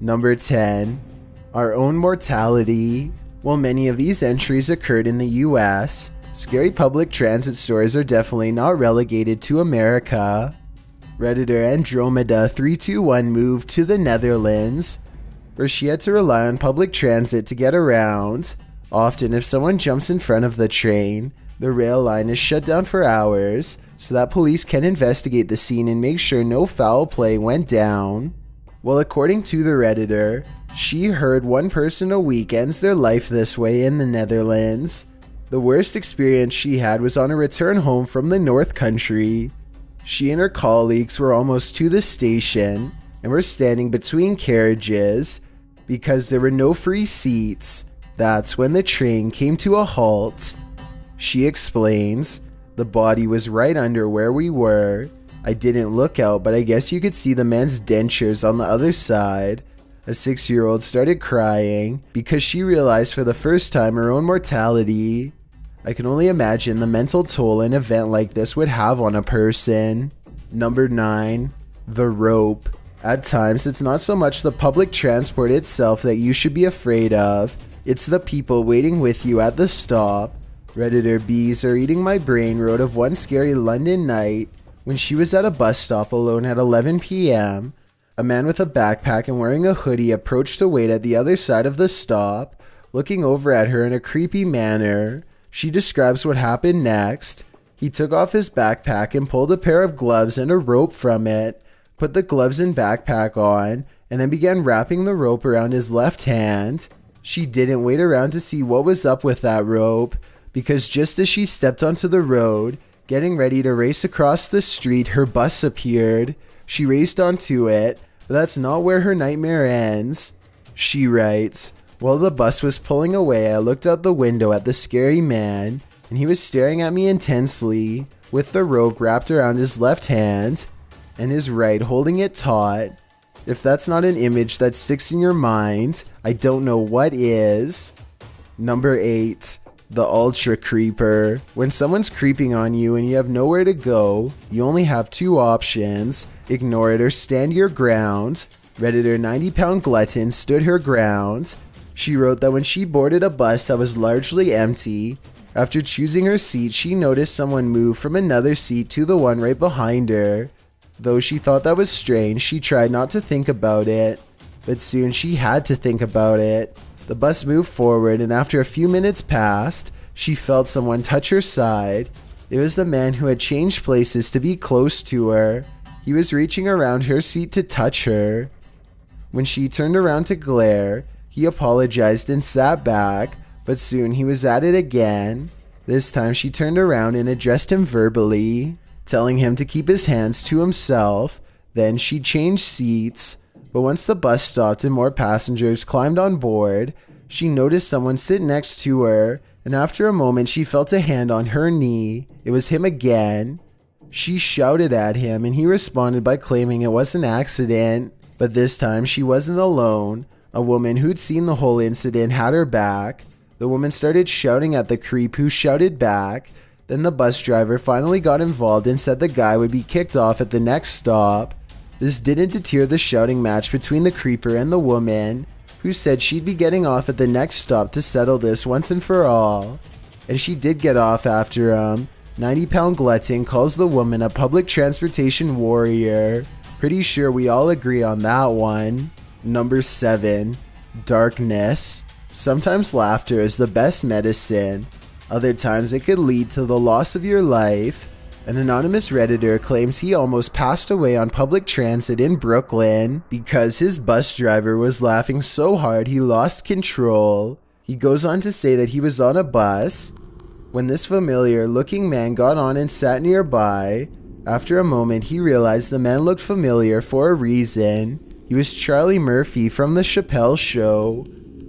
Number 10. Our own mortality. While many of these entries occurred in the US, scary public transit stories are definitely not relegated to America. Redditor Andromeda321 moved to the Netherlands, where she had to rely on public transit to get around. Often, if someone jumps in front of the train, the rail line is shut down for hours so that police can investigate the scene and make sure no foul play went down. Well, according to the Redditor, she heard one person a week ends their life this way in the Netherlands. The worst experience she had was on a return home from the North Country. She and her colleagues were almost to the station and were standing between carriages because there were no free seats. That's when the train came to a halt. She explains, "The body was right under where we were. I didn't look out, but I guess you could see the man's dentures on the other side." A 6-year-old started crying because she realized for the first time her own mortality. I can only imagine the mental toll an event like this would have on a person. Number 9. The rope. At times, it's not so much the public transport itself that you should be afraid of. It's the people waiting with you at the stop. Redditor Bees Are Eating My Brain wrote of one scary London night when she was at a bus stop alone at 11 p.m. A man with a backpack and wearing a hoodie approached to wait at the other side of the stop, looking over at her in a creepy manner. She describes what happened next. He took off his backpack and pulled a pair of gloves and a rope from it, put the gloves and backpack on, and then began wrapping the rope around his left hand. She didn't wait around to see what was up with that rope, because just as she stepped onto the road, getting ready to race across the street, her bus appeared. She raced onto it, but that's not where her nightmare ends. She writes, "While the bus was pulling away, I looked out the window at the scary man, and he was staring at me intensely, with the rope wrapped around his left hand, and his right holding it taut. If that's not an image that sticks in your mind, I don't know what is." Number 8. The Ultra Creeper. When someone's creeping on you and you have nowhere to go, you only have 2 options: ignore it or stand your ground. Redditor 90-pound Glutton stood her ground. She wrote that when she boarded a bus that was largely empty, after choosing her seat, she noticed someone move from another seat to the one right behind her. Though she thought that was strange, she tried not to think about it. But soon she had to think about it. The bus moved forward, and after a few minutes passed, she felt someone touch her side. It was the man who had changed places to be close to her. He was reaching around her seat to touch her. When she turned around to glare, he apologized and sat back, but soon he was at it again. This time she turned around and addressed him verbally, telling him to keep his hands to himself. Then she changed seats. But once the bus stopped and more passengers climbed on board, she noticed someone sit next to her, and after a moment she felt a hand on her knee. It was him again. She shouted at him, and he responded by claiming it was an accident. But this time she wasn't alone. A woman who'd seen the whole incident had her back. The woman started shouting at the creep, who shouted back. Then the bus driver finally got involved and said the guy would be kicked off at the next stop. This didn't deter the shouting match between the creeper and the woman, who said she'd be getting off at the next stop to settle this once and for all. And she did get off after 90-pound Glutton calls the woman a public transportation warrior. Pretty sure we all agree on that one. Number 7. Darkness. Sometimes laughter is the best medicine. Other times it could lead to the loss of your life. An anonymous Redditor claims he almost passed away on public transit in Brooklyn because his bus driver was laughing so hard he lost control. He goes on to say that he was on a bus when this familiar-looking man got on and sat nearby. After a moment, he realized the man looked familiar for a reason. He was Charlie Murphy from The Chappelle Show.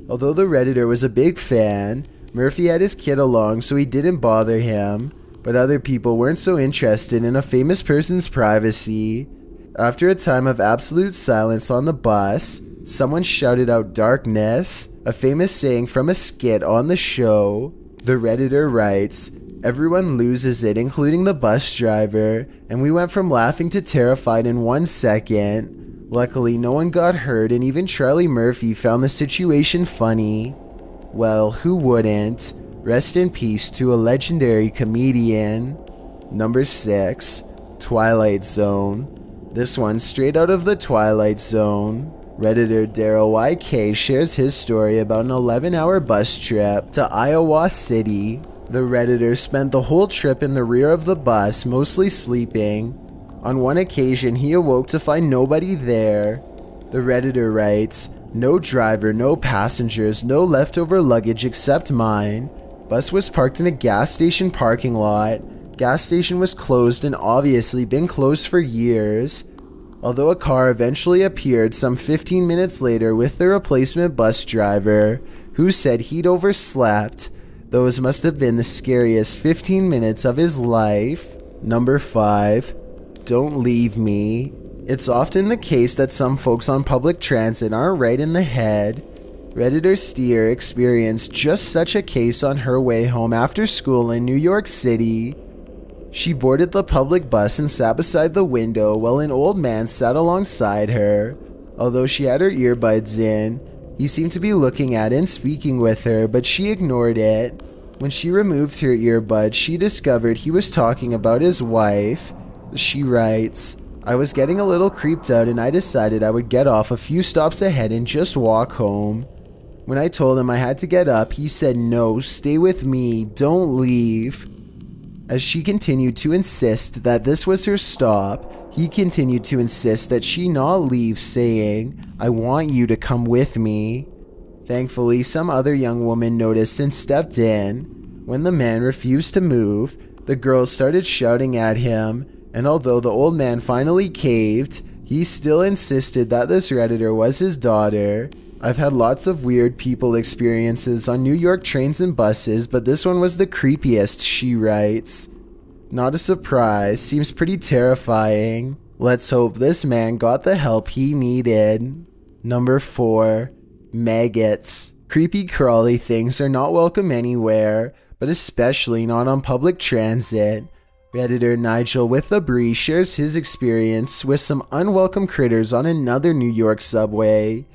Although the Redditor was a big fan, Murphy had his kid along, so he didn't bother him. But other people weren't so interested in a famous person's privacy. After a time of absolute silence on the bus, someone shouted out "darkness," a famous saying from a skit on the show. The Redditor writes, "Everyone loses it, including the bus driver, and we went from laughing to terrified in 1 second. Luckily, no one got hurt, and even Charlie Murphy found the situation funny. Well, who wouldn't? Rest in peace to a legendary comedian. Number 6. Twilight Zone. This one's straight out of the Twilight Zone. Redditor Daryl YK shares his story about an 11-hour bus trip to Iowa City. The Redditor spent the whole trip in the rear of the bus, mostly sleeping. On one occasion, he awoke to find nobody there. The Redditor writes, "No driver, no passengers, no leftover luggage except mine. Bus was parked in a gas station parking lot. Gas station was closed and obviously been closed for years." Although a car eventually appeared some 15 minutes later with the replacement bus driver, who said he'd overslept. Those must have been the scariest 15 minutes of his life. Number 5. Don't leave me. It's often the case that some folks on public transit aren't right in the head. Redditor Steer experienced just such a case on her way home after school in New York City. She boarded the public bus and sat beside the window while an old man sat alongside her. Although she had her earbuds in, he seemed to be looking at and speaking with her, but she ignored it. When she removed her earbuds, she discovered he was talking about his wife. She writes, "I was getting a little creeped out and I decided I would get off a few stops ahead and just walk home. When I told him I had to get up, he said, 'No, stay with me, don't leave.' As she continued to insist that this was her stop, he continued to insist that she not leave, saying, 'I want you to come with me.' Thankfully, some other young woman noticed and stepped in. When the man refused to move, the girls started shouting at him, and although the old man finally caved, he still insisted that this Redditor was his daughter. I've had lots of weird people experiences on New York trains and buses, but this one was the creepiest," she writes. Not a surprise, seems pretty terrifying. Let's hope this man got the help he needed. Number 4. Maggots. Creepy crawly things are not welcome anywhere, but especially not on public transit. Redditor Nigel with the Brie shares his experience with some unwelcome critters on another New York subway.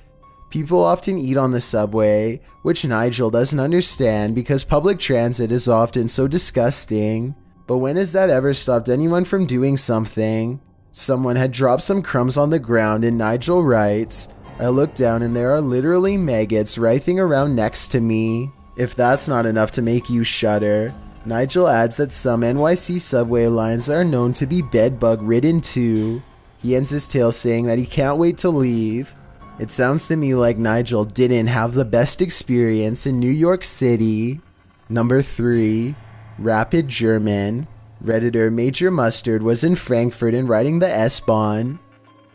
People often eat on the subway, which Nigel doesn't understand because public transit is often so disgusting. But when has that ever stopped anyone from doing something? Someone had dropped some crumbs on the ground and Nigel writes, "I looked down and there are literally maggots writhing around next to me." If that's not enough to make you shudder, Nigel adds that some NYC subway lines are known to be bedbug ridden too. He ends his tale saying that he can't wait to leave. It sounds to me like Nigel didn't have the best experience in New York City. Number 3. Rapid German. Redditor Major Mustard was in Frankfurt and riding the S-Bahn.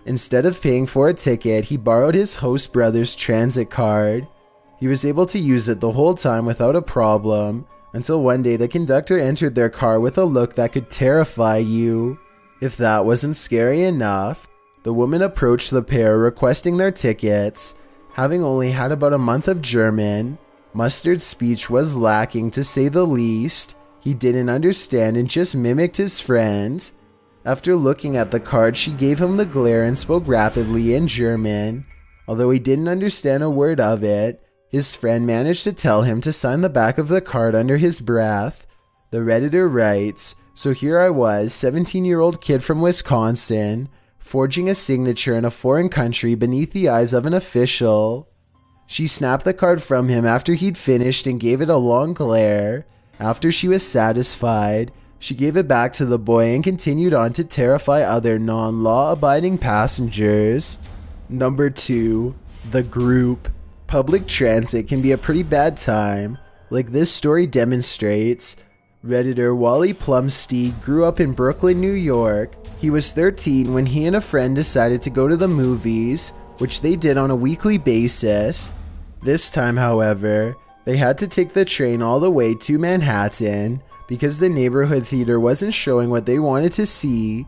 Instead of paying for a ticket, he borrowed his host brother's transit card. He was able to use it the whole time without a problem, until one day the conductor entered their car with a look that could terrify you. If that wasn't scary enough, the woman approached the pair requesting their tickets. Having only had about a month of German, Mustard's speech was lacking to say the least. He didn't understand and just mimicked his friend. After looking at the card, she gave him the glare and spoke rapidly in German. Although he didn't understand a word of it, his friend managed to tell him to sign the back of the card under his breath. The Redditor writes, "So here I was, 17-year-old kid from Wisconsin, forging a signature in a foreign country beneath the eyes of an official." She snapped the card from him after he'd finished and gave it a long glare. After she was satisfied, she gave it back to the boy and continued on to terrify other non-law-abiding passengers. Number 2. The Group. Public transit can be a pretty bad time. Like this story demonstrates, Redditor Wally Plumsteed grew up in Brooklyn, New York. He was 13 when he and a friend decided to go to the movies, which they did on a weekly basis. This time, however, they had to take the train all the way to Manhattan because the neighborhood theater wasn't showing what they wanted to see.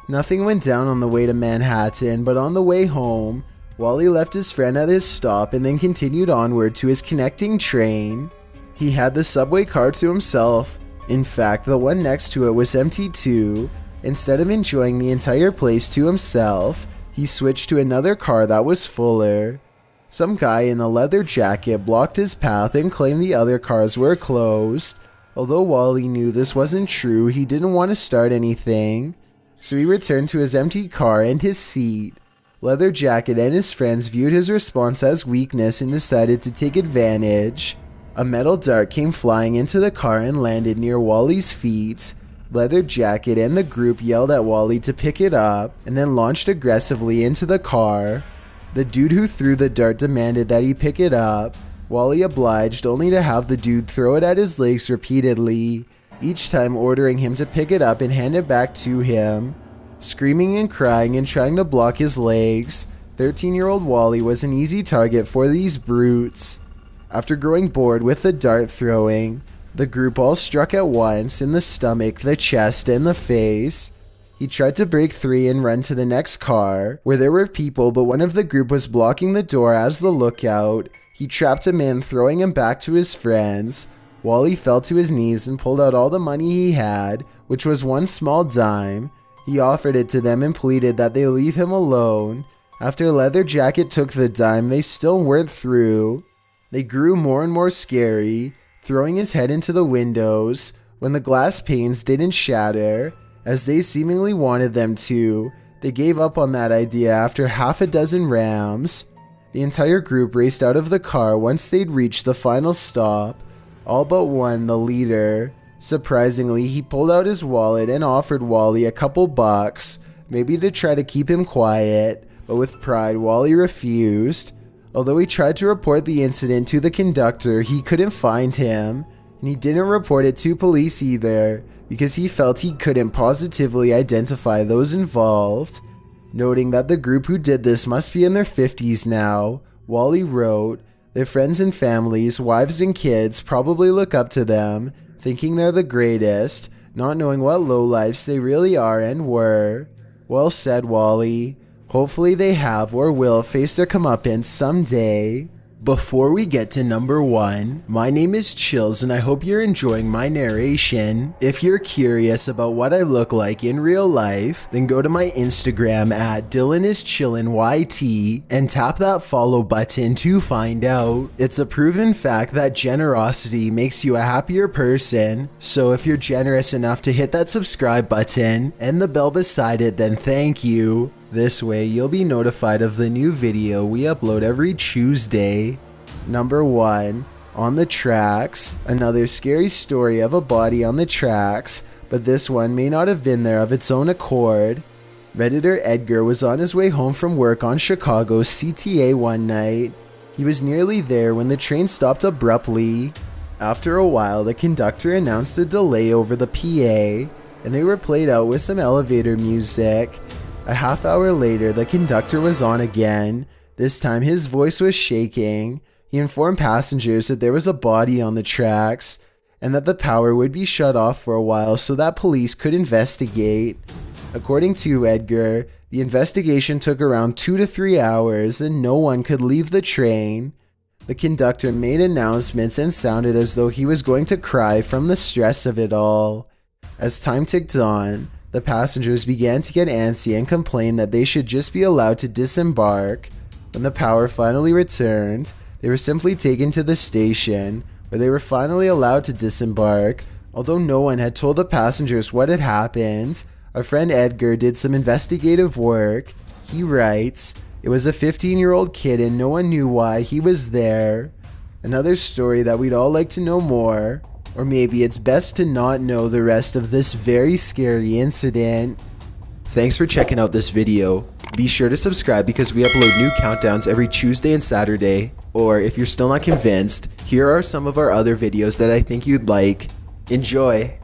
Nothing went down on the way to Manhattan, but on the way home, Wally left his friend at his stop and then continued onward to his connecting train. He had the subway car to himself. In fact, the one next to it was empty too. Instead of enjoying the entire place to himself, He switched to another car that was fuller. Some guy in a leather jacket blocked his path and claimed the other cars were closed. Although Wally knew this wasn't true, he didn't want to start anything. So he returned to his empty car and his seat. Leather Jacket and his friends viewed his response as weakness and decided to take advantage. A metal dart came flying into the car and landed near Wally's feet. Leather Jacket and the group yelled at Wally to pick it up and then launched aggressively into the car. The dude who threw the dart demanded that he pick it up. Wally obliged, only to have the dude throw it at his legs repeatedly, each time ordering him to pick it up and hand it back to him. Screaming and crying and trying to block his legs, 13-year-old Wally was an easy target for these brutes. After growing bored with the dart throwing, the group all struck at once in the stomach, the chest, and the face. He tried to break free and run to the next car, where there were people, but one of the group was blocking the door as the lookout. He trapped him in, throwing him back to his friends. Wally fell to his knees and pulled out all the money he had, which was one small dime. He offered it to them and pleaded that they leave him alone. After Leather Jacket took the dime, they still weren't through. They grew more and more scary, throwing his head into the windows when the glass panes didn't shatter, as they seemingly wanted them to. They gave up on that idea after half a dozen rams. The entire group raced out of the car once they'd reached the final stop, all but one, the leader. Surprisingly, he pulled out his wallet and offered Wally a couple bucks, maybe to try to keep him quiet, but with pride, Wally refused. Although he tried to report the incident to the conductor, he couldn't find him, and he didn't report it to police either, because he felt he couldn't positively identify those involved. Noting that the group who did this must be in their 50s now, Wally wrote, "Their friends and families, wives and kids probably look up to them, thinking they're the greatest, not knowing what lowlifes they really are and were. Well said, Wally. Hopefully they have or will face their comeuppance someday." Before we get to number 1, my name is Chills and I hope you're enjoying my narration. If you're curious about what I look like in real life, then go to my Instagram at DylanIsChillinYT and tap that follow button to find out. It's a proven fact that generosity makes you a happier person, so if you're generous enough to hit that subscribe button and the bell beside it, then thank you. This way, you'll be notified of the new video we upload every Tuesday. Number 1. On the tracks. Another scary story of a body on the tracks, but this one may not have been there of its own accord. Redditor Edgar was on his way home from work on Chicago's CTA one night. He was nearly there when the train stopped abruptly. After a while, the conductor announced a delay over the PA, and they were played out with some elevator music. A half hour later, the conductor was on again. This time his voice was shaking. He informed passengers that there was a body on the tracks and that the power would be shut off for a while so that police could investigate. According to Edgar, the investigation took around 2 to 3 hours and no one could leave the train. The conductor made announcements and sounded as though he was going to cry from the stress of it all. As time ticked on, the passengers began to get antsy and complained that they should just be allowed to disembark. When the power finally returned, they were simply taken to the station, where they were finally allowed to disembark. Although no one had told the passengers what had happened, our friend Edgar did some investigative work. He writes, "It was a 15-year-old kid and no one knew why he was there." Another story that we'd all like to know more. Or maybe it's best to not know the rest of this very scary incident. Thanks for checking out this video. Be sure to subscribe because we upload new countdowns every Tuesday and Saturday. Or if you're still not convinced, here are some of our other videos that I think you'd like. Enjoy!